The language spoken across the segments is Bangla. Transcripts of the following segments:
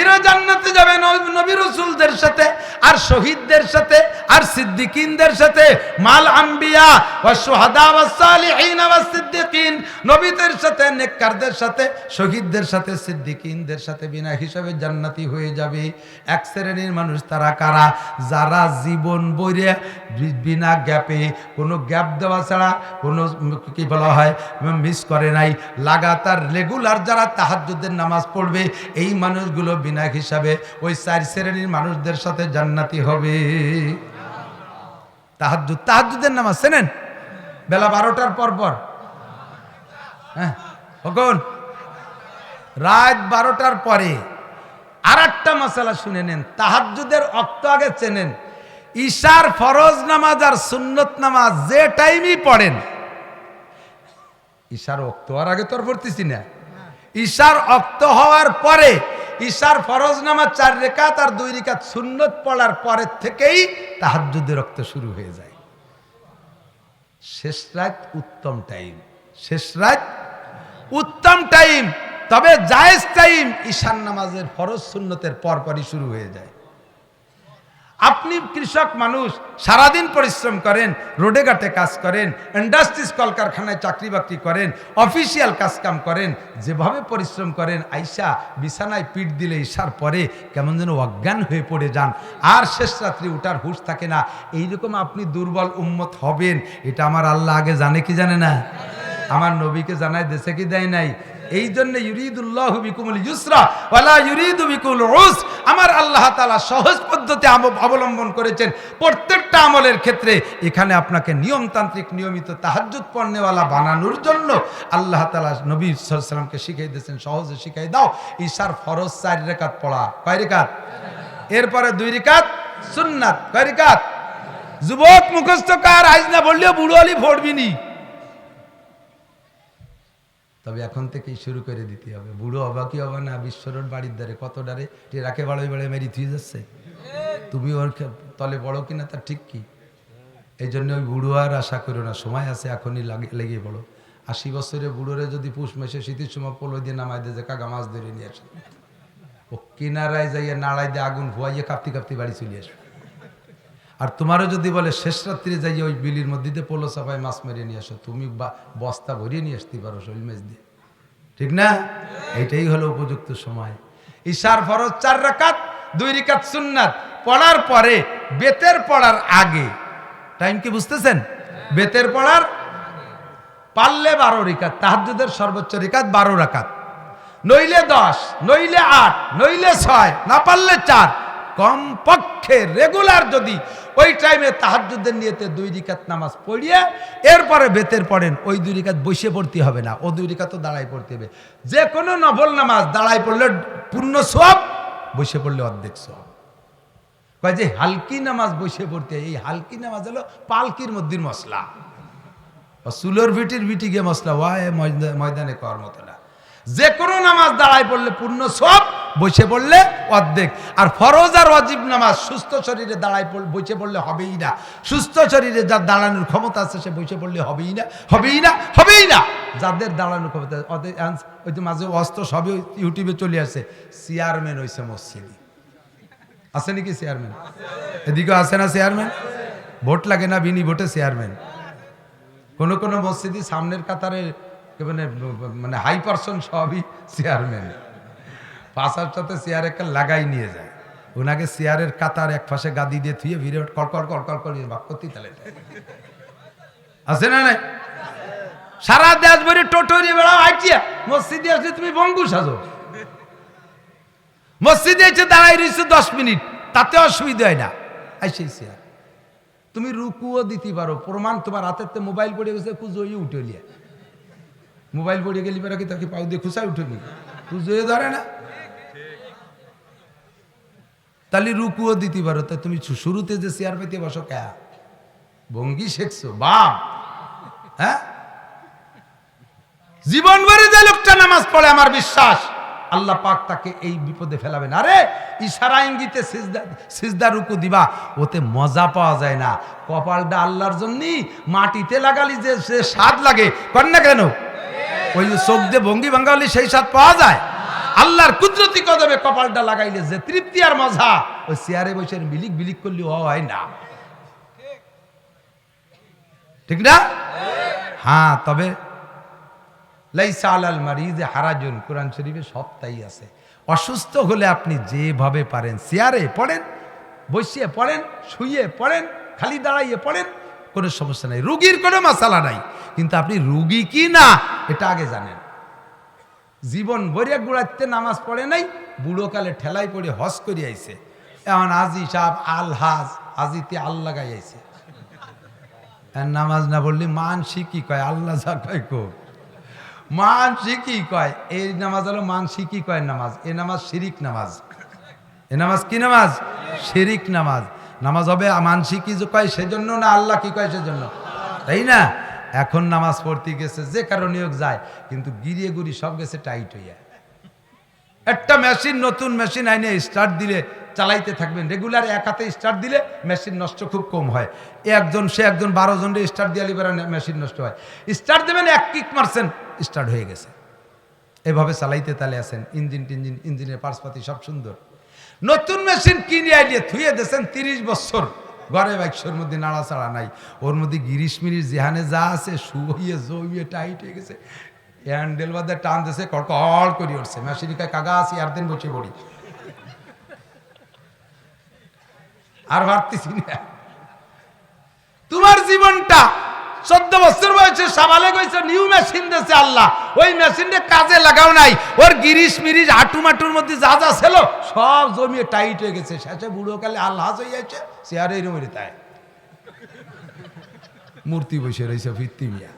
এরা জান্নাতে যাবে নবী রাসূলদের সাথে, আর শহীদদের সাথে, আর সিদ্দিকিনদের সাথে। মাল আম্বিয়া ওয়া শুহাদা ওয়াস সালিহিন ওয়াস সিদ্দিকিন, নবীদের সাথে, নেককারদের সাথে, শহীদদের সাথে, সিদ্দিকিনদের সাথে বিনা হিসাবে জান্নাতি হয়ে যাবে। এক শ্রেণীর মানুষ তারা কারা? যারা জীবন বইরে বিনা গ্যাপে, কোনো গ্যাপ দেওয়া ছাড়া, কোনো কি বলা হয় মিস করে নাই, লাগাতার রেগুলার যারা তাহাজ্জুদের নামাজ পড়বে, এই মানুষগুলো বিনা হিসাবে ওই 4 শ্রেণীর মানুষদের সাথে জান্নাতি হবে। তাহাজ্জুদের নামাজ চেনেন? বেলা 12টার পর পর, হ্যাঁ কখন? রাত 12টার পরে। আর একটা মাসালা শুনে নেন, তাহাজ্জুদের ওয়াক্ত আগে চেনেন। ঈশার ফরজ নামাজ আর সুন্নত নামাজ যে টাইমই পড়েন, ঈশার ওয়াক্ত আর আগে তো আর পড়তেছি না, ঈশার ওয়াক্ত হওয়ার পরে ঈশার ফরজ নামাজ 4 রাকাত আর 2 রাকাত সুন্নত পড়ার পরের থেকেই তাহাজ্জুদের ওয়াক্ত শুরু হয়ে যায়। শেষ রাত উত্তম টাইম, শেষ রাত উত্তম টাইম। তবে জায়েজ টাইম ঈশার নামাজের ফরজ সুন্নতের পরপরই শুরু হয়ে যায়। আপনি কৃষক মানুষ, সারাদিন পরিশ্রম করেন, রোডে ঘাটে কাজ করেন, ইন্ডাস্ট্রিজ কলকারখানায় চাকরি বাকরি করেন, অফিসিয়াল কাজকাম করেন, যেভাবে পরিশ্রম করেন, আইসা বিছানায় পিঠ দিলে ঈশার পরে কেমন যেন অজ্ঞান হয়ে পড়ে যান, আর শেষ রাত্রি উঠার হুঁশ থাকে না। এইরকম আপনি দুর্বল উম্মত হবেন, এটা আমার আল্লাহ আগে জানে কি জানে না? আমার নবীকে জানায় দেশে কি দেয় নাই? এই জন্য ইউরিদুল্লাহু বিকুমুল ইউসরা ওয়ালা ইউরিদু বিকুল উসর, আমার আল্লাহ তাআলা সহজ পদ্ধতি অবলম্বন করেছেন প্রত্যেকটা আমলের ক্ষেত্রে। এখানে আপনাকে নিয়মতান্ত্রিক নিয়মিত তাহাজ্জুদ পড়নেওয়ালা বানানোর জন্য আল্লাহ তাআলা নবী সাল্লাল্লাহু আলাইহি ওয়াসাল্লামকে শিখিয়ে দিয়েছেন, সহজে শিখাই দাও ঈশার ফরজ 4 রাকাত পড়া। কয় রাকাত? এরপরে 2 রাকাত সুন্নাত। কয় রাকাত? যুবক মুখস্থকার আইজ না বললেও বুড়ো আলী পড়বি নি, তবে এখন থেকেই শুরু করে দিতে হবে। বুড়ো হবা কি হবে না, বিশ্বরোড বাড়ির ধারে কত ডারে রাখে বাড়ে বাড়ে মেরি থুয়ে যাচ্ছে, তুমি ওর তলে বড় কিনা তার ঠিক কি? এই জন্য ওই বুড়ো আর আশা করো না, সময় আছে, এখনই লেগে পড়ো। 80 বছরে বুড়োরে যদি পুষ মাসে শীতের সময় পোলো দিয়ে নামাই দিয়ে যে কাকা মাছ ধরে নিয়ে আসে, ও কিনারায় যাইয়া নাড়াই দিয়ে আগুন ভুয়াইয়ে কাঁপতি কাঁপতি বাড়ি চলে আসবে। আর তোমারও যদি বলে শেষ রাত্রে যাইয়া ওই বিলির মধ্যে দিয়ে পোলো চাপায় মাছ মেরে নিয়ে আসো, তুমি বস্তা ভরিয়ে নিয়ে আসতে পারো শৈল মাছ দিয়ে, ঠিক না? এইটাই হলো উপযুক্ত সময়। ঈশার ফরজ 4 রাকাত, 2 রাকাত সুন্নাত পড়ার পরে বেতের পড়ার আগে, টাইম কি বুঝতেছেন? বেতের পড়ার পারলে 12 রাকাত, তাহাজ্জুদের সর্বোচ্চ রাকাত 12 রাকাত, নইলে 10, নইলে 8, নইলে 6, না পারলে 4, কমপক্ষে রেগুলার যদি ওই টাইমে তাহাজ্জুদের নিয়তে 2 রাকাত নামাজ পড়িয়ে এরপরে বেতের পড়েন, ওই 2 রাকাত বসে পড়তে হবে না, ও 2 রাকাত দাঁড়ায় পড়তে হবে। যে কোনো নফল নামাজ দাঁড়ায় পড়লে পূর্ণ সওয়াব, বসে পড়লে অর্ধেক সওয়াব। কয় যে হালকি নামাজ বসে পড়তে, এই হালকি নামাজ হলো পালকির মধ্যে মশলা, চুলোর ভিটির ভিটি গিয়ে মশলা ওয়ায় ময়দানে করার মতো না। যে কোনো নামাজ দাঁড়ায় পড়লে পূর্ণ সওয়াব, বসে পড়লে অর্ধেক। আর ফরজ আর ওয়াজিব নামাজ সুস্থ শরীরে দাঁড়ায় বসে পড়লে হবেই না। সুস্থ শরীরে যার দাঁড়ানোর ক্ষমতা আছে সে বসে পড়লে হবেই না, হবেই না, হবেই না। যাদের দাঁড়ানোর ক্ষমতা, ওই তো মাঝে অস্ত্র সবই ইউটিউবে চলে আসে, চেয়ারম্যান হয়েছে মসজিদে, আছে নাকি চেয়ারম্যান? এদিকে আছে না চেয়ারম্যান? ভোট লাগে না, বিনি ভোটে চেয়ারম্যান। কোন কোন মসজিদে সামনের কাতারে মানে হাই পার্সন সবই চেয়ারম্যান, পাশার সাথে চেয়ার একটা লাগাই নিয়ে যায়, ওনাকে চেয়ারের কাতার এক পাশে গাদি দিয়ে থুয়ে ভিড়ে কড়কড় কড়কড় করে ভাগ করতে তাহলে আছে না? নাই সারা দেশ ভরে টোটো নিয়ে বেড়াও, আইটিয়া মসজিদে আসলে তুমি বঙ্গু সাজো, মসজিদে এসে দাঁড়াই রয়েছে 10 মিনিট, তাতে অসুবিধা হয় না। আইসে চেয়ার তুমি রুকুও দিতে পারো, প্রমাণ তোমার হাতের মোবাইল পড়ে গেছে, খুঁজোই উঠে লিয়া, মোবাইল পড়ে গেলি বেড়া কি তাকে পাউ দিয়ে খুঁচাই উঠেনি, খুঁজোয়ে ধরে না, তাহলে রুকুও দিতে পারো। তা তুমি শুরুতে যে চেয়ার পেতে বসো কে ভঙ্গি শেখছো বাপ? হ্যাঁ, জীবন ভরে যে লোকটা নামাজ পড়ে আমার বিশ্বাস আল্লাহ পাক তাকে এই বিপদে ফেলাবেন। আরে ইশারা ইঙ্গিতে সিজদা রুকু দিবা, ওতে মজা পাওয়া যায় না। কপালটা আল্লাহর জন্যই, মাটিতে লাগালি যে স্বাদ লাগে, কর না কেন? ওই চোখ দিয়ে ভঙ্গি ভাঙ্গা হলে সেই স্বাদ পাওয়া যায়? আল্লাহর কুদরতি কদমে কপালটা লাগাইলে যে তৃপ্তি আর মজা ওই চেয়ারে বসে বিলিক বিলিক করলে হয় না, ঠিক না? হ্যাঁ, তবে লাইসা আলাল মারিযে হারাজুন, কোরআন শরীফে সব তাই আছে। অসুস্থ হলে আপনি যেভাবে পারেন চেয়ারে পড়েন, বসিয়ে পড়েন, শুয়ে পড়েন, খালি দাঁড়াইয়ে পড়েন, কোনো সমস্যা নাই, রুগীর কোনো মাসালা নাই। কিন্তু আপনি রুগী কি না এটা আগে জানেন। জীবন বরিয়া গুড়াইতে নামাজ পড়ে নাই, বুড়োকালে ঠেলাই পড়ে হজ করে আইছে, এখন আজি সাহেব আল হাজ আজিতে আল্লাহ গাই আইছে। নামাজ না বললে মানসি কি কয়, আল্লাহ যা কয় কো মানসি কি কয়। এই নামাজ হলো মানসি কি কয় নামাজ, এ নামাজ শিরিক নামাজ। এ নামাজ কি নামাজ? শিরিক নামাজ। নামাজ হবে মানসি কি কয় সেজন্য না আল্লাহ কি কয় সেজন্য, তাই না? এখন নামাজ পড়তে গেছে যে কারণে হোক যায়, কিন্তু গিরিয়ে গুড়ি সব গেছে টাইট হইয়া। একটা মেশিন, নতুন মেশিন আইনে স্টার্ট দিলে চালাইতে থাকবেন রেগুলার, এক হাতে স্টার্ট দিলে মেশিন নষ্ট খুব কম হয়। সে একজন 12 জনের স্টার্ট দিয়ে লিবার মেশিন নষ্ট হয়। স্টার্ট দেবেন, এক কিক মারছেন, স্টার্ট হয়ে গেছে। এভাবে চালাইতে তালে আছেন, ইঞ্জিনের পার্সপাতি সব সুন্দর। নতুন মেশিন কিনে আইলিয়ে থুয়ে দিয়েছেন 30 বছর, ঘরে বাইকশোর মধ্যে নাড়াচাড়া নাই, ওর মধ্যে গিরিশ মিরিশ যেহানে যা আছে শুয়ে জইয়ে টাইট হয়ে গেছে, হ্যান্ডেল বাদে টান দিয়েছে, কড়কড় করে উঠছে। মেশিন কায় কাগা আসি আর দিন বসে পড়ি, আর ভাবতেছি না। তোমার জীবনটা 14 বছর বয়সে সাবালে গেছে, নিউ মেশিন দিয়েছে আল্লাহ, ওই মেশিনটা কাজে লাগাও নাই, ওর গিরিশ মিরিশ হাঁটু মাটুর মধ্যে যা যা ছিল সব জমিয়ে টাইট হয়ে গেছে। শেষে বুড়ো কালে আল্লাহ হয়ে যাচ্ছে, চেয়ারে রুমের তাই মূর্তি বসে রয়েছে ফিরতি মিয়া।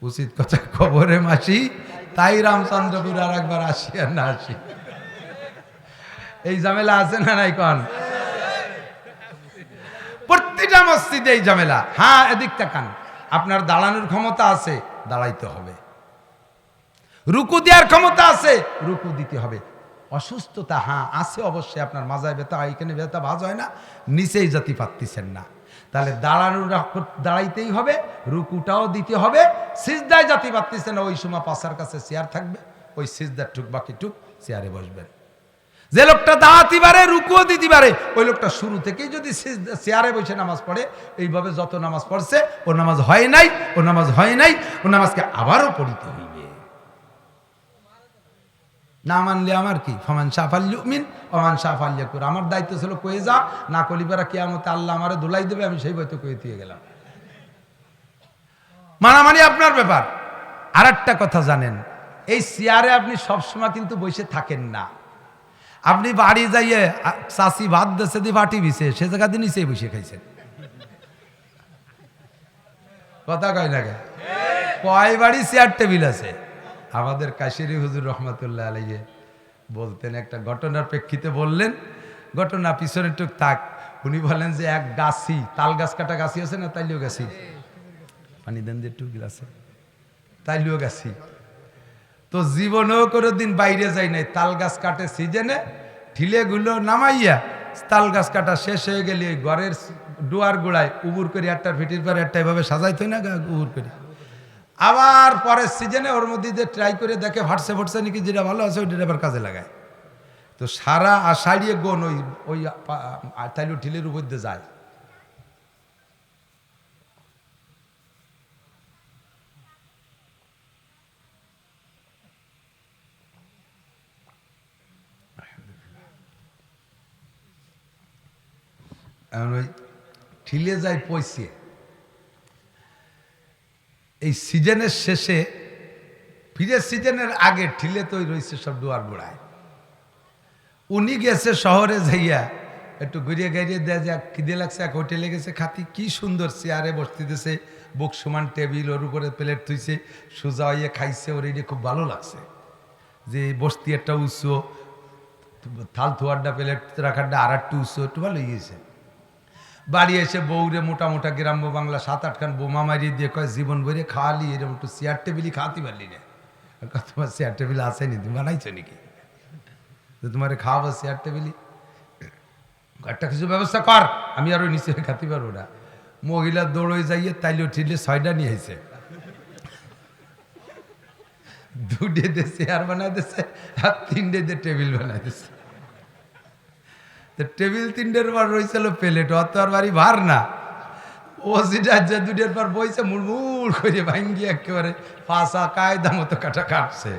উচিত কথা খবরে মাসি, তাই রামচন্দ্রপুর আর একবার আসি আর না আসি, এই ঝামেলা আছে না নাই কন? প্রতিটা মসজিদে এই ঝামেলা। হ্যাঁ, এদিক তাকান, আপনার দাঁড়ানোর ক্ষমতা আছে, দাঁড়াইতে হবে। রুকু দেওয়ার ক্ষমতা আছে, রুকু দিতে হবে। অসুস্থতা হ্যাঁ আছে অবশ্যই, আপনার মাজায় ব্যথা, এখানে ব্যথা ভাজ হয় না, নিচেই জাতি পাচ্ছেন না, তাহলে দাঁড়াইতেই হবে, রুকুটাও দিতে হবে। সিজদায় জাতি পাচ্ছেন না, ওই সময় পাশার কাছে চেয়ার থাকবে, ওই সিজদার টুক বাকি টুক চেয়ারে বসবেন। যে লোকটা দাঁড়াতে পারে, রুকুও দিতে পারে, ওই লোকটা শুরু থেকেই যদি চেয়ারে বসে নামাজ পড়ে, এইভাবে যত নামাজ পড়ছে, ও নামাজ হয় নাই, ও নামাজ হয় নাই, ও নামাজকে আবারও পড়িতে হইবে। না মানলে আমার কি, ফমান শাফাল্লুমিন ওমান শাফাল্লাকুর, আমার দায়িত্ব ছিল কয়ে যা, না কলিপারা কিয়ামতে আল্লাহ আমারে দোলাই দেবে, আমি সেই বইতে কয়ে দিয়ে গেলাম। মানামানি আপনার ব্যাপার। আর একটা কথা জানেন, এই চেয়ারে আপনি সবসময় কিন্তু বসে থাকেন না। আপনি বাড়ি যাইয়ে চাষি ভাত দেশে দিয়ে বাটি বিছে, সে জায়গা দিয়ে নিচেই বসে খাইছেন, কথা কয় না? কয় বাড়ি চেয়ার টেবিল আছে। আমাদের কাশিরি হুজুর রহমতুল্লাহ আলাইহি বলতেন, একটা ঘটনার প্রেক্ষিতে বললেন, ঘটনা পিছনে টুক থাক। উনি বলেন যে এক গাছি, তাল গাছ কাটা গাছি আছে না, তাইলিও গাছি, পানি দেন যে টুক আছে, তাইলিও গাছি, তো জীবনেও কোনো দিন বাইরে যায় নাই। তাল গাছ কাটে সিজনে, ঢিলেগুলো নামাইয়া তাল গাছ কাটা শেষ হয়ে গেলে ঘরের ডুয়ার গোড়ায় উবুর করে একটা ফিটির পরে একটা এভাবে সাজাইতো না, উবুর করে আবার পরের সিজনে ওর মধ্যে দিয়ে ট্রাই করে দেখে ফাটছে ফাটছে নাকি, যেটা ভালো আছে ওইটা আবার কাজে লাগায়। তো সারা আষাঢ়িয়ে গন ওই ওই তাইলে ঢিলের উপর দিয়ে যায়। এখন ওই ঠিলে যায় পয়সে, এই সিজনের শেষে ফিরে সিজনের আগে ঠিলে তো রয়েছে সব দুয়ার গোড়ায়। উনি গেছে শহরে যাইয়া একটু ঘুরিয়ে গাড়িয়ে দেয়, যে খিদে লাগছে, এক হোটেলে গেছে খাতি, কি সুন্দর চেয়ারে বসতে দিয়েছে, বুক সমান টেবিল, ওর উপরে প্লেট থুইছে, সোজা হইয়ে খাইছে, ওর এটা খুব ভালো লাগছে, যে বসতি একটা উৎস, থাল থোয়ারটা প্লেট রাখারটা আর একটু উৎস, একটু ভালো গিয়েছে। বাড়ি এসে বউরে মোটা মোটা গ্রাম্য বাংলা 7-8 খান বোমা মারিয়ে দিয়ে কয়, জীবন ভরে খাওয়ালি, এরকম একটু চেয়ার টেবিলই খাওয়াতে পারলি না। তোমার চেয়ার টেবিল আসেনি, তুমি বানাইছো নাকি, তোমার খাওয়াবো চেয়ার টেবিলই, একটা কিছু ব্যবস্থা কর, আমি আরো নিচে খাতে পারবো না। মহিলা দৌড়ে যাইয়ে তাইলে ঠিলে 6টা নিয়ে আইছে, দুটে দিয়ে চেয়ার বানাই দিচ্ছে আর 3টে দিয়ে টেবিল বানাই দিচ্ছে। তো টেবিল 3টের পর রয়েছিল প্লেট, অত আর বাড়ি ভার না। ও যেটা যে 2টের পর বইছে মুড়মুড় করে ভাঙ্গি একেবারে ফাঁসা কায়দা মতো কাটা কাটছে।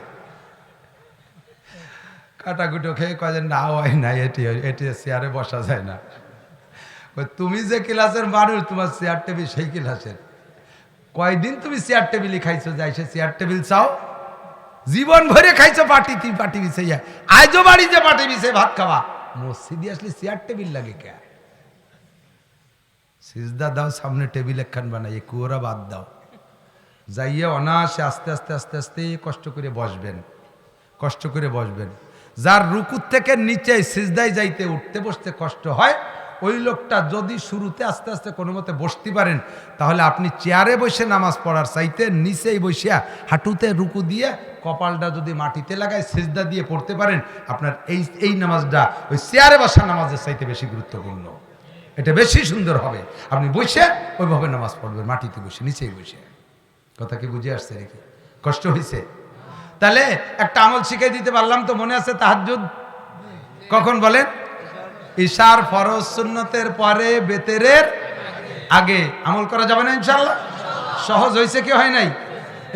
কাটাকুটো খেয়ে কয়েন না হয় না, এটি চেয়ারে বসা যায় না। তুমি যে ক্লাসের মানুষ, তোমার চেয়ার টেবিল সেই ক্লাসের। কয়দিন তুমি চেয়ার টেবিলই খাইছো, যাই সে চেয়ার টেবিল চাও? জীবন ভরে খাইছো পাটি, তুই পাটি বিছাইয়া আজও বাড়ি যে পাটি বিছে ভাত খাওয়া। মসজিদে আসলে চেয়ার টেবিল লাগে কে? সিজদা দাও, সামনে টেবিল একখান বানাই, কুয়োরা বাদ দাও, যাইয়া অনায়াসে আস্তে আস্তে আস্তে আস্তে কষ্ট করে বসবেন, কষ্ট করে বসবেন। যার রুকুর থেকে নিচে সিজদায় যাইতে উঠতে বসতে কষ্ট হয়, ওই লোকটা যদি শুরুতে আস্তে আস্তে কোনো মতে বসতে পারেন, তাহলে আপনি চেয়ারে বসে নামাজ পড়ার চাইতে নিচেই বসিয়া হাঁটুতে রুকু দিয়ে কপালটা যদি মাটিতে লাগায় সিজদা দিয়ে পড়তে পারেন, আপনার এই নামাজটা ওই চেয়ারে বসা নামাজের চাইতে বেশি গুরুত্বপূর্ণ। এটা বেশি সুন্দর হবে। আপনি বসে ওইভাবে নামাজ পড়বেন, মাটিতে বসে, নিচেই বসে। কথা কি বুঝে আসছে নাকি? কষ্ট হয়েছে? তাহলে একটা আমল শিখিয়ে দিতে পারলাম তো, মনে আছে? তাহাজ্জুদ কখন বলেন? ইশার ফরজ সুন্নতের পরে, বেতেরের আগে। আমল করা যাবে না ইনশাআল্লাহ? সহজ হয়েছে কি হয় নাই?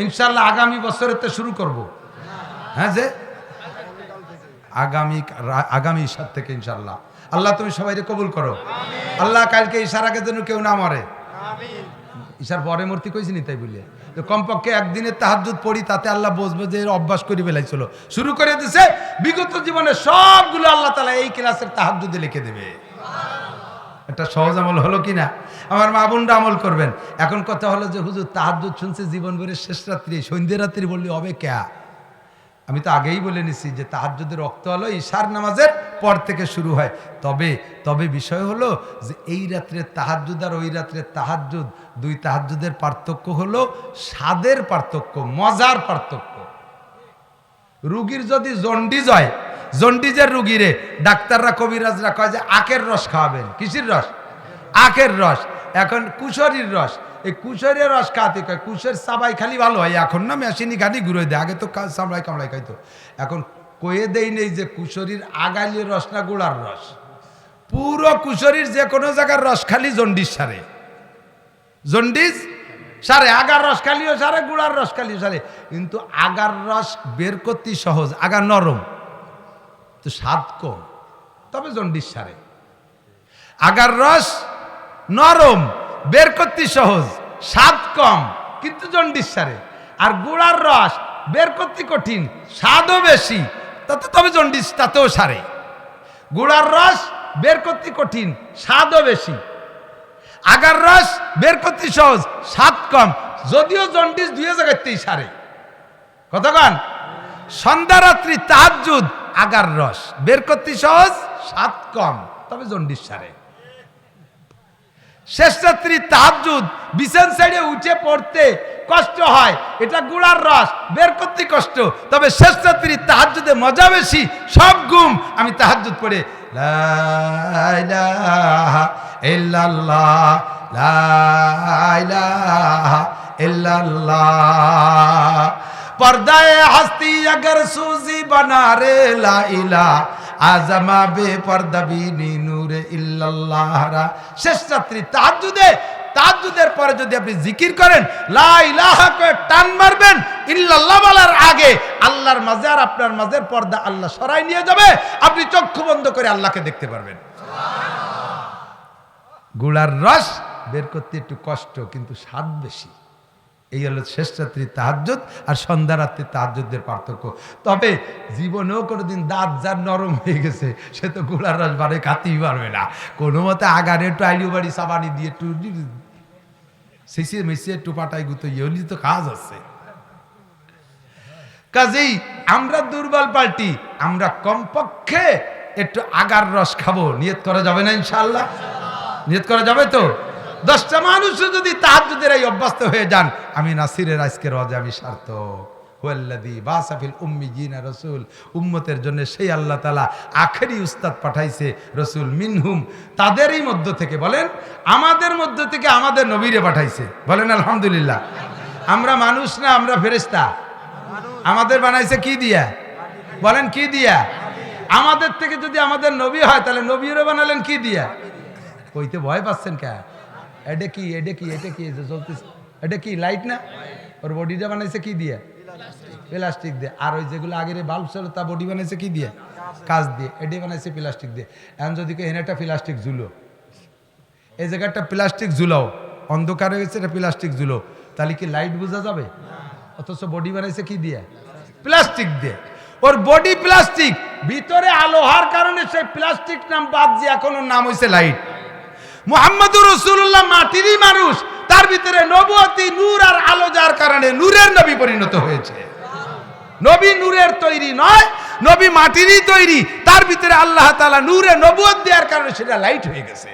ইনশাআল্লাহ আগামী বছরের তো শুরু করব। হ্যাঁ, যে আগামী ঈশার থেকে ইনশাআল্লাহ। আল্লাহ তুমি সবাই কবুল করো। আল্লাহ কালকে ঈশার আগে যেন কেউ না মরে। ঈশার পরে মূর্তি কইছি নি তাই বলিয়ে, তো কমপক্ষে একদিনের তাহাজ্জুদ পড়ি, তাতে আল্লাহ বসবে যে অভ্যাস করে বেলাইছিল, শুরু করে দিছে। বিগত জীবনে সবগুলো আল্লাহ তাআলা এই ক্লাসের তাহাজ্জুদে লিখে দেবে। একটা সহজ আমল হলো কিনা? আমার মা বোনরা আমল করবেন। এখন কথা হলো যে হুজুর তাহাজ্জুদ শুনছে জীবন ভরে শেষ রাত্রি, সন্ধ্যে রাত্রি বললে হবে কে? আমি তো আগেই বলে নিছি যে তাহাজ্জুদের রক্ত হলো ঈশার নামাজের পর থেকে শুরু হয়। তবে বিষয় হলো যে এই রাত্রের তাহাজ্জুদ আর ওই রাত্রের তাহাজ্জুদ, দুই তাহাজ্জুদের পার্থক্য হলো স্বাদের পার্থক্য, মজার পার্থক্য। রুগীর যদি জন্ডিস হয়, জন্ডিসের রুগীরে ডাক্তাররা কবিরাজরা কয় যে আখের রস খাওয়াবেন। কিসের রস? আখের রস। এখন কুশরীর রস, এই কুশরের রস খাওয়াতে কয়। কুশের সাবাই খালি ভালো হয়, এখন না মেশিনি গাড়ি ঘুরে দেয়, আগে তো সামলাই কামড়াই খাইতো। এখন কয়ে দেই নেই যে কুশরীর আগালির রস না গোড়ার রস। পুরো কুশরীর যে কোনো জায়গার রস খালি জন্ডিস সারে, জন্ডিস সারে। আগার রস খালিও সারে, গুড়ার রস খালিও সারে। কিন্তু আগার রস বের করতে সহজ, আগা নরম, তো স্বাদ কম, তবে জন্ডিস সারে। আগার রস নরম, বের করতে সহজ, স্বাদ কম, কিন্তু জন্ডিস সারে। আর গুড়ার রস বের করতে কঠিন, স্বাদও বেশি, তবে জন্ডিস তাতেও সারে। গুড়ার রস বের করতে কঠিন, স্বাদও বেশি। আগার রস বের করতে সহজ, স্বাদ কম, যদিও জন্ডিস দুই জায়গাতেই সারে। কতক্ষণ? সন্ধ্যা রাত্রি তাহাজ্জুদ, আগার রস বের করতে সহজ, স্বাদ কম, তবে জন্ডিস সারে। শেষ রাত্রি তাহাজ্জুদ বিছান ছেড়ে উঠে পড়তে কষ্ট হয়, এটা গুড়ার রস বের করতে কষ্ট, তবে শেষ রাত্রি তাহাজ্জুদে মজা বেশি। সব ঘুম আমি তাহাজ্জুদ পড়ে লা ইলাহা ইল্লাল্লাহ, লা ইলাহা ইল্লাল্লাহ, पर्दाए हस्ती अगर सूजी बना रे ला इला आजमा बे पर्दाबीनी नूरे इल्लल्लाहरा। শেষ রাত্রি তাহাজ্জুদে, তাহাজ্জুদের পরে যদি আপনি জিকির করেন, লা ইলাহা করে টান মারবেন, ইল্লাল্লাহ বলার আগে আল্লাহর মাঝে আর আপনার মাঝের পর্দা আল্লাহ সরাই নিয়ে যাবে। আপনি চক্ষু বন্ধ করে আল্লাহকে দেখতে পারবেন। গুড়ার রস বের করতে একটু কষ্ট, কিন্তু স্বাদ বেশি। এই হলো শেষ রাত্রি তাহাজ্জুদ আর সন্ধ্যা রাত্রি তাহাজ্জুদের পার্থক্য। তবে জীবনেও কোনোদিন দাঁত যার নরম হয়ে গেছে, সে তো গুড়ার রস বাড়ি খাতেই পারবে না। কোনো মতে আগারে একটু আইলিও বাড়ি সাবানি দিয়ে একটু শিশিয়ে মিশিয়ে একটু পাটাই গুতো ইয়েলি তো কাজ আছে। কাজেই আমরা দুর্বল পার্টি, আমরা কমপক্ষে একটু আগার রস খাবো। নিয়ত করা যাবে না ইনশাআল্লাহ? নিয়ত করা যাবে তো? 10টা মানুষ যদি তাহাজ্জুদের এই অভ্যস্ত হয়ে যান, আমি নাসিরের আজকের ওয়াজে আমি সার্থক। হুয়াল্লাযী বাসা ফিল উম্মিয়িনা রাসূল, উম্মতের জন্য সেই আল্লাহ তাআলা আখেরি উস্তাদ পাঠাইছে রাসূল মিনহুম, তাদেরই মধ্য থেকে। বলেন, আমাদের মধ্য থেকে আমাদের নবীরে পাঠাইছে। বলেন আলহামদুলিল্লাহ। আমরা মানুষ না, আমরা ফেরেশতা? মানুষ। আমাদের বানাইছে কি দিয়া? বলেন কি দিয়া? আমাদের থেকে যদি আমাদের নবী হয় তাহলে নবীরও বানালেন কি দিয়া? কইতে ভয় পাচ্ছেন কে? এটা কি এটা কি এটা কি চলতেছে? এটা কি লাইট না? ওর বডিটা বানাইছে কি দিয়া? প্লাস্টিক দিয়ে। আর ওই যেগুলো আগের বাল্ব ছিল তা বডি বানাইছে কি দিয়ে? কাঁচ দিয়ে। এটি বানাইছে প্লাস্টিক দিয়ে। এখন যদি কেউ একটা প্লাস্টিক ঝুলো, এই জায়গাটা প্লাস্টিক ঝুলাও, অন্ধকার হয়ে গেছে, এটা প্লাস্টিক ঝুলো, তাহলে কি লাইট বোঝা যাবে? অথচ বডি বানাইছে কি দিয়ে? প্লাস্টিক দিয়ে। ওর বডি প্লাস্টিক, ভিতরে আলো হওয়ার কারণে সেই প্লাস্টিক নাম বাদ দিয়ে এখন ওর নাম হয়েছে লাইট। মুহাম্মদুর রাসূলুল্লাহ মাটিরই মানুষ, তার ভিতরে নবুয়তি নূর আর আলো যার কারণে নূরের নবী পরিণত হয়েছে। নবী নূরের তৈরি নয়, নবী মাটিরই তৈরি, তার ভিতরে আল্লাহ তাআলা নূরে নবুয়ত দেওয়ার কারণে সেটা লাইট হয়ে গেছে।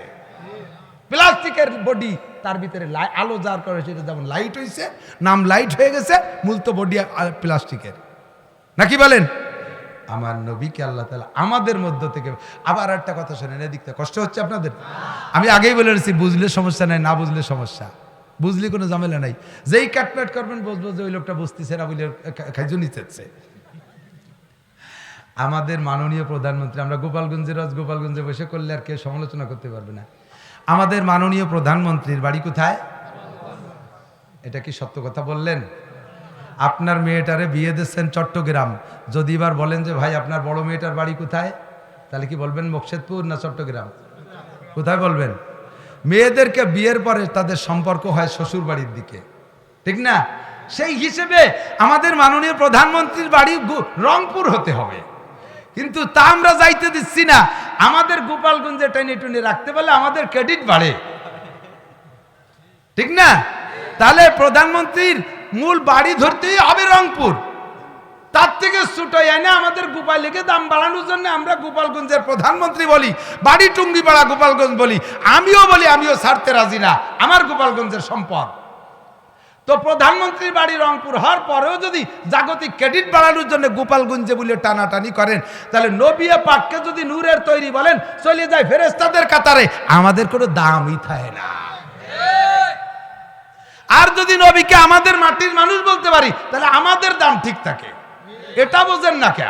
প্লাস্টিকের বডি, তার ভিতরে আলো যার কারণে সেটা যেমন লাইট হয়েছে, নাম লাইট হয়ে গেছে, মূল তো বডি প্লাস্টিকের, নাকি বলেন? আমার নবীকে আল্লাহ তাআলা আমাদের মধ্য থেকে। আবার একটা কথা শোনেন, এদিকটা কষ্ট হচ্ছে আপনাদের? আমি আগেই বলে রেখেছি, বুঝলে সমস্যা নাই, না বুঝলে সমস্যা। বুঝলে কোনো ঝামেলা নাই, যেই কাটপ্যাট করবেন বুঝবো যে ওই লোকটা বুঝতেছে না, বুঝলে খাইজু নিচ্ছে। আমাদের মাননীয় প্রধানমন্ত্রী, আমরা গোপালগঞ্জে বসে করলে আর কেউ সমালোচনা করতে পারবে না। আমাদের মাননীয় প্রধানমন্ত্রীর বাড়ি কোথায়? এটা কি সত্য কথা বললেন? আপনার মেয়েটারে বিয়ে দিচ্ছেন চট্টগ্রাম, যদি এবার বলেন যে ভাই আপনার বড় মেয়েটার বাড়ি কোথায়, তাহলে কি বলবেন মোকশেদপুর না চট্টগ্রাম? কোথায় বলবেন? মেয়েদেরকে বিয়ের পরে তাদের সম্পর্ক হয় শ্বশুর বাড়ির দিকে, ঠিক না? সেই হিসেবে আমাদের মাননীয় প্রধানমন্ত্রীর বাড়ি রংপুর হতে হবে, কিন্তু তা আমরা যাইতে দিচ্ছি না। আমাদের গোপালগঞ্জে টেনে টুনে রাখতে পারলে আমাদের ক্রেডিট বাড়ে, ঠিক না? তাহলে প্রধানমন্ত্রীর মূল বাড়ি ধরতেই হবে রংপুর, তার থেকে ছোট এনে আমাদের গোপালীকে দাম বাড়ানোর জন্য আমরা গোপালগঞ্জের প্রধানমন্ত্রী বলি, বাড়ি টুঙ্গিপাড়া গোপালগঞ্জ বলি। আমিও বলি, আমিও ছাড়তে রাজি না, আমার গোপালগঞ্জের সম্পদ। তো প্রধানমন্ত্রীর বাড়ি রংপুর হওয়ার পরেও যদি জাগতিক ক্রেডিট বাড়ানোর জন্য গোপালগঞ্জে বলে টানাটানি করেন, তাহলে নবিয়ে পাককে যদি নূরের তৈরি বলেন, চলে যায় ফেরেশতাদের কাতারে, আমাদের কোনো দামই থাকে না। আর যদি নবীকে আমাদের মাটির মানুষ বলতে পারি, তাহলে আমাদের দাম ঠিক থাকে। এটা বোঝেন না কে?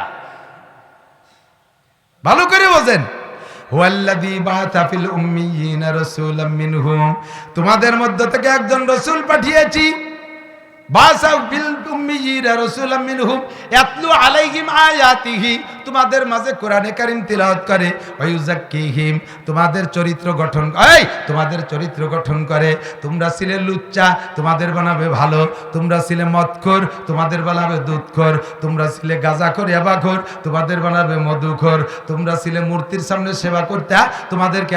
ভালো করে বোঝেন। হুয়াল্লাযী বাআসা ফিল উম্মিয়িনা রাসূলাম মিনহুম, তোমাদের মধ্য থেকে একজন রাসূল পাঠিয়েছি। বাআসা ফিল উম্মিয়িনা রাসূলাম মিনহুম ইয়াতলু আলাইহিম আয়াতিহি, তোমাদের মাঝে কোরআনে কারীম তিলাওয়াত করে, ওয়া ইউযাক্কিহিম, তোমাদের চরিত্র গঠন, তোমাদের চরিত্র গঠন করে। তোমরা ছিলে লুচ্চা, তোমাদের বানাবে ভালো। তোমরা ছিলে মদখোর, তোমাদের বানাবে দুধখোর। তোমরা ছিলে গাঁজাখোর, ইয়াবাখোর, তোমাদের বানাবে মধুখোর। তোমরা ছিলে মূর্তির সামনে সেবা করতে, তোমাদেরকে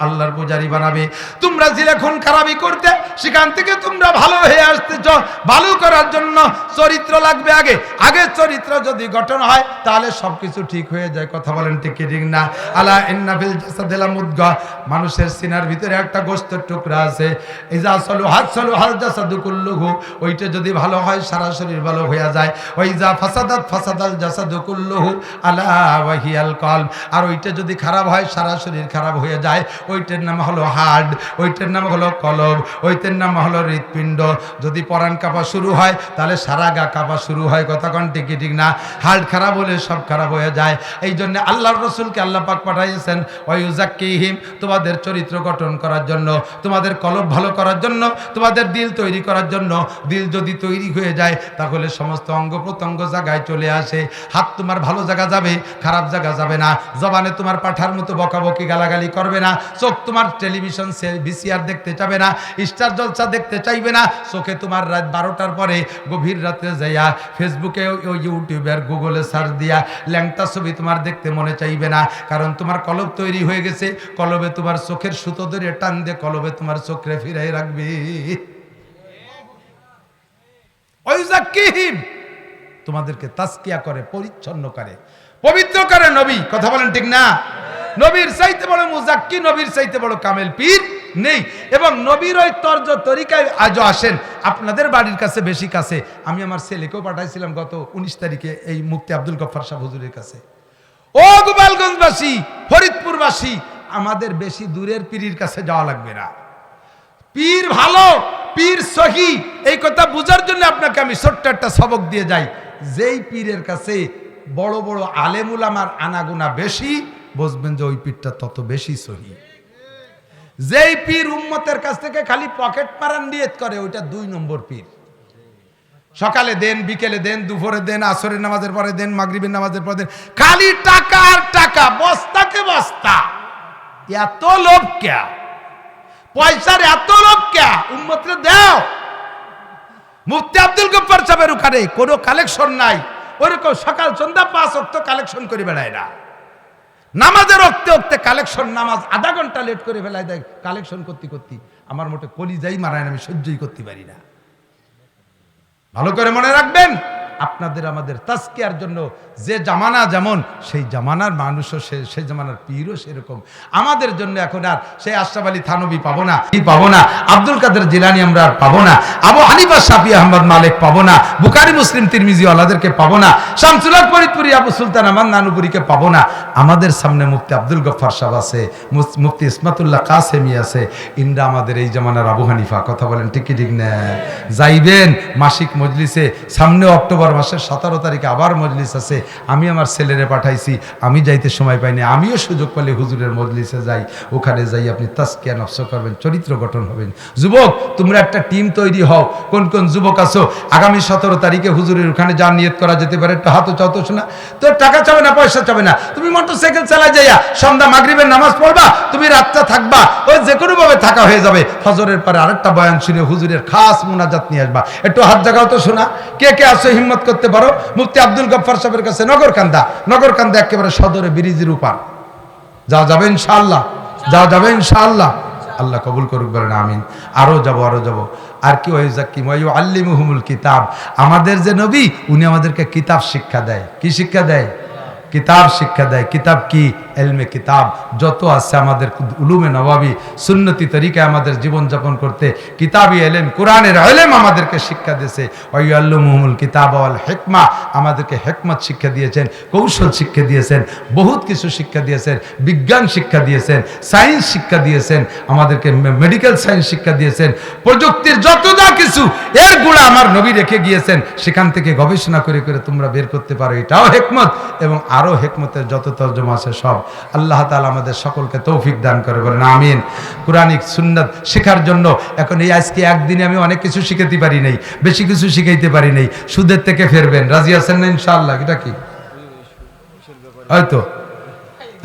আল্লাহর পূজারী বানাবে। তোমরা ছিলে খুন খারাপি করতে, সেখান থেকে তোমরা ভালো হয়ে আসতেছ। ভালো করার জন্য চরিত্র লাগবে আগে। আগে চরিত্র যদি গঠন হয় তাহলে সবকিছু ঠিক হয়ে যায়। কথা বলেন ঠিক কি ঠিক না? আলা ইন্না ফিল জাসাদি লামুদগা, মানুষের সিনার ভিতরে একটা গোশতের টুকরা আছে। ইজা সালুহাল জাসাদু কুল্লুহু, ওইটা যদি ভালো হয় সারা শরীর ভালো হয়ে যায়। ওইজা ফাসাদাল জাসাদু কুল্লুহু আলা ওয়াহিয়াল কলব, আর ওইটা যদি খারাপ হয় সারা শরীর খারাপ হয়ে যায়। ওইটার নাম হলো হার্ট, ওইটার নাম হলো কলব, ওইটার নাম হলো হৃৎপিণ্ড। যদি পরাণ কাঁপা শুরু হয় তাহলে সারা গা কাঁপা শুরু হয়। কথা কোন ঠিক কি ঠিক না? হার্ট খারাপ হলে সব খারাপ হয়ে যায়। এই জন্য আল্লাহর রাসূলকে আল্লাহ পাক পাঠাইছেন ওয়া ইউযাক্কিহিম, তোমাদের চরিত্র গঠন করার জন্য, তোমাদের কলব ভালো করার জন্য, তোমাদের দিল তৈরি করার জন্য। দিল যদি তৈরি হয়ে যায় তাহলে সমস্ত অঙ্গ প্রত্যঙ্গ জায়গায় চলে আসে। হাত তোমার ভালো জায়গা যাবে, খারাপ জায়গা যাবে না। জবানে তোমার পাঠার মতো বকাবকি গালাগালি করবে না। চোখ তোমার টেলিভিশন ভিসিআর দেখতে চাবে না, স্টার জলসা দেখতে চাইবে না। চোখে তোমার রাত 12টার পরে গভীর রাতে যাইয়া ফেসবুকে, ইউটিউবে আর গুগলে সার্চ দিয়া ল্যাংটা ছবি তোমার দেখতে মনে চাইবে না। কারণ তোমার কলব তৈরি হয়ে গেছে। কলবে তোমার চোখের সুতো ধরে টান দিয়ে কলবে তোমার চোখে ফিরাই রাখবে। ওয়াইযাক্কিহিম, তোমাদেরকে তাজকিয়া করে, পরিচ্ছন্ন করে, পবিত্র করে নবী। কথা বলেন ঠিক না? নবীর চাইতে বড় মুজাক্কি, নবীর চাইতে বড় কামেল পীর নেই। এবং নবীর ওই তর্জ তরিকায় আজও আসেন আপনাদের বাড়ির কাছে, বেশি কাছে। আমি আমার ছেলেকেও পাঠাইছিলাম গত 19 তারিখে এই মুফতি আব্দুল গফফার সাহেব হুজুরের কাছে। ও গোপালগঞ্জবাসী, ফরিদপুরবাসী, আমাদের বেশি দূরের পীরের কাছে যাওয়া লাগবে না। পীর ভালো, পীর সহি, এই কথা বোঝার জন্য আপনাকে আমি ছোট্ট একটা সবক দিয়ে যাই। যেই পীরের কাছে বড় বড় আলেমুলামার আনাগুনা বেশি, বুঝবেন যে ওই পীরটা তত বেশি সহি। যেই পীর উম্মতের কাছ থেকে খালি পকেট মারার নিয়ত করে, ওইটা 2 নম্বর পীর। সকালে দেন, বিকেলে দেন, দুপুরে দেন, আসরের নামাজের পরে দেন, মাগরিবের নামাজের পরে দেন, খালি টাকা আর টাকা, বস্তাকে বস্তা। এত লোভ ক্যা? পয়সার এত লোভ ক্যা? উম্মতকে দাও। মুফতি আব্দুল গফফার সাহেবের ওখানে কোনো কালেকশন নাই, ওরকম সকাল সন্ধ্যা 5 ওয়াক্ত কালেকশন করে বেড়ায় না। নামাজের ওক্তে কালেকশন, নামাজ আধা ঘন্টা লেট করে ফেলায় দেয় কালেকশন করতে করতে। আমার মোটে কলিজাই মারায় না, আমি সহ্যই করতে পারি না। ভালো করে মনে রাখবেন, আপনাদের আমাদের তাজকিয়ার জন্য যে জামানা যেমন, সেই জামানার মানুষও সেই জামানার পীরও সেরকম। আমাদের জন্য এখন আর সেই আশরাফ আলী থানভী পাবো না, আব্দুল কাদের জিলানী আমরা আর পাবো না, আবু হানিফা শাফি আহমদ মালিক পাবো না, বুখারী মুসলিম তিরমিজি ওয়ালাদেরকে পাবো না, শামসুল হক ফরিদপুরি আবু সুলতান আমান নানুপুরীকে পাবো না। আমাদের সামনে মুফতি আব্দুল গফফার সাহেব আছে, মুফতি ইসমাতুল্লাহ কাসেমি আছে। ইনরা আমাদের এই জামানার আবু হানিফা। কথা বলেন ঠিক কি ঠিক না? যাইবেন মাসিক মজলিসে, সামনে অক্টোবর মাসের 17 তারিখে আবার মজলিস আছে। আমি আমার ছেলেরে পাঠাইছি, আমি যাইতে সময় পাইনি। আমিও সুযোগ পেলে হুজুরের মজলিসে যাই। ওখানে যাই আপনি তাজকিয়া নফস করবেন, চরিত্র গঠন হবেন। যুবক, তোমরা একটা টিম তৈরি হও। কোন কোন যুবক আছো আগামী 17 তারিখে হুজুরের ওখানে যা নিয়ত করা যেতে পারে, একটা হাতও চাও তো শোনা। তোর টাকা চাবে না, পয়সা চাবে না, তুমি মোটরসাইকেল চালাই যাইয়া সন্ধ্যা মাগরিবের নামাজ পড়বা, তুমি রাতটা থাকবা, ওই যে কোনো ভাবে থাকা হয়ে যাবে। ফজরের পরে আরেকটা বয়ান শুনে হুজুরের খাস মুনাজাত নিয়ে আসবা। একটু হাত জাগাও তো শোনা, কে কে আসো হিম্মত করতে পারো? মুফতি আব্দুল গফফার সাহেবের কাছে নগরকান্দা একেবারে সদরে ব্রিজের উপর যা যাবে ইনশাআল্লাহ, যা যাবে ইনশাআল্লাহ। আল্লাহ কবুল করুক, বলেন আমিন। আরো যাব আর কি ওই জাকিম ওই আল্লিমুহুমুল কিতাব। আমাদের যে নবী, উনি আমাদেরকে কিতাব শিক্ষা দেয়। কি শিক্ষা দেয়? কিতাব শিক্ষা দেয়। কিতাব কি? এলমে কিতাব যত আছে আমাদের উলুমে নবাবী সুন্নতি তরিকায় আমাদের জীবন যাপন করতে কিতাবি এলেম, কোরআনের এলেম আমাদেরকে শিক্ষা দিয়েছে। ওয়াল্লুমুহুমুল কিতাব ওয়াল হিকমা, আমাদেরকে হিকমত শিক্ষা দিয়েছেন, কৌশল শিক্ষা দিয়েছেন, বহুত কিছু শিক্ষা দিয়েছেন, বিজ্ঞান শিক্ষা দিয়েছেন, সায়েন্স শিক্ষা দিয়েছেন, আমাদেরকে মেডিকেল সায়েন্স শিক্ষা দিয়েছেন, প্রযুক্তির যত যা কিছু এর গুণা আমার নবী রেখে গিয়েছেন। সেখান থেকে গবেষণা করে করে তোমরা বের করতে পারো, এটাও হিকমত। এবং আরো হিকমতের যত তর্জমা আছে সব আল্লাহ তাআলা আমাদের সকলকে তৌফিক দান করে, বলেন আমিন। কুরআনিক সুন্নাত শেখার জন্য এখন এই আজকে একদিনে আমি অনেক কিছু শিখাতে পারি নাই, বেশি কিছু শিখাইতে পারি নাই। সুদের থেকে ফেরবেন, রাজি আছেন না ইনশাআল্লাহ? এটা কি হয়তো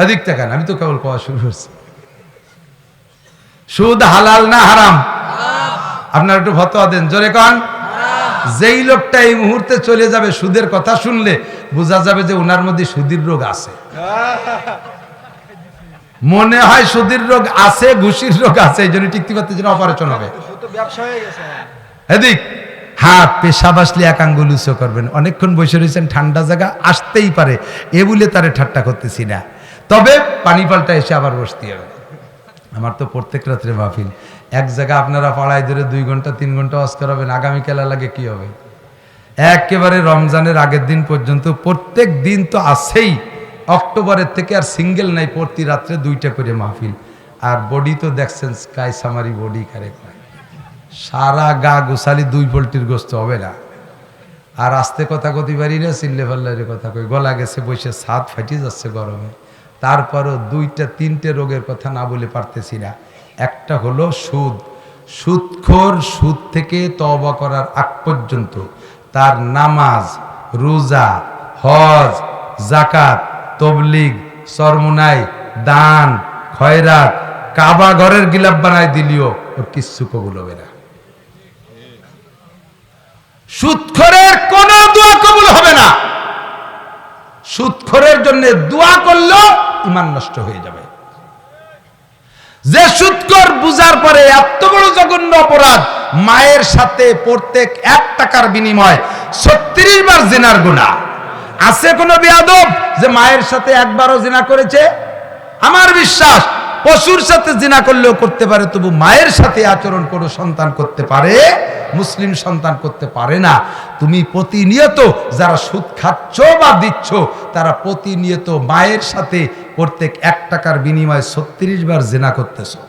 অধিক টাকা, আমি তো কেবল পাওয়া শুরু করছি। সুদ হালাল না হারাম? আপনারা একটু ফতোয়া দেন, জোরে কন। যেই লোকটা এই মুহূর্তে চলে যাবে, সুদের কথা শুনলে বোঝা যাবে যে ওনার মধ্যে সুদের রোগ আছে। মনে হয় সুদের রোগ আছে, ঘুষির রোগ আছে, এই জন্য টিকতে পারতে যেন অপারেশন হবে। এদিক হাত পেশাব আসলে এক আঙ্গুল উঁচু করবেন। অনেকক্ষণ বসে রয়েছেন, ঠান্ডা জায়গা, আসতেই পারে, এ বলে তারে ঠাট্টা করতেছি না, তবে পানি পাল্টা এসে আবার বসতে হবে। আমার তো প্রত্যেক রাত্রে মাহফিল, এক জায়গা আপনারা পাড়ায় ধরে 2 ঘন্টা 3 ঘন্টা ওয়াজ করাবেন, আগামীকাল লাগে কি হবে? একেবারে রমজানের আগের দিন পর্যন্ত প্রত্যেক দিন তো আছেই। অক্টোবরের থেকে আর সিঙ্গেল নাই, প্রতি রাত্রে 2টা করে মাহফিল। আর বডি তো দেখছেন, স্কাই সামারি বডি কারে, সারা গা গোসালি 2 পোল্ট্রির গোস্ত হবে না। আর আস্তে কথা কতি পারি না, চিল্লে ফাল্লারে কথা কই, গলা গেছে, বসে ছাদ ফাটি যাচ্ছে গরমে। তারপরও 2-3টে রোগের কথা না বলে পারতেছি না। একটা হলো সুদ। সুদখোর সুদ থেকে তওবা করার আগ পর্যন্ত তার নামাজ, রোজা, হজ, যাকাত, তবলিগ, চরমুনাই, দান, খয়রাত, কাবা ঘরের গিলাপ বানায় দিলিও ওর কিচ্ছু কবুল হবে না। সুদখোরের কোন দোয়া কবুল হবে না। সুদখোরের জন্য দোয়া করলেও ঈমান নষ্ট হয়ে যাবে। যে সুদখোর বুঝার পরে এত বড় জঘন্য অপরাধ, মায়ের সাথে প্রত্যেক 1 টাকার বিনিময় 36 বার জিনার গুনাহ। আছে কোন বেয়াদব যে মায়ের সাথে একবারও জিনা করেছে? আমার বিশ্বাস পশুর সাথে জিনা করলেও করতে পারে, তবু মায়ের সাথে আচরণ করে সন্তান করতে পারে, মুসলিম সন্তান করতে পারে না। তুমি প্রতিনিয়ত যারা সুদ খাচ্ছ বা দিচ্ছ, তারা প্রতিনিয়ত মায়ের সাথে প্রত্যেক 1 টাকার বিনিময়ে 36 বার জিনা করতেছো।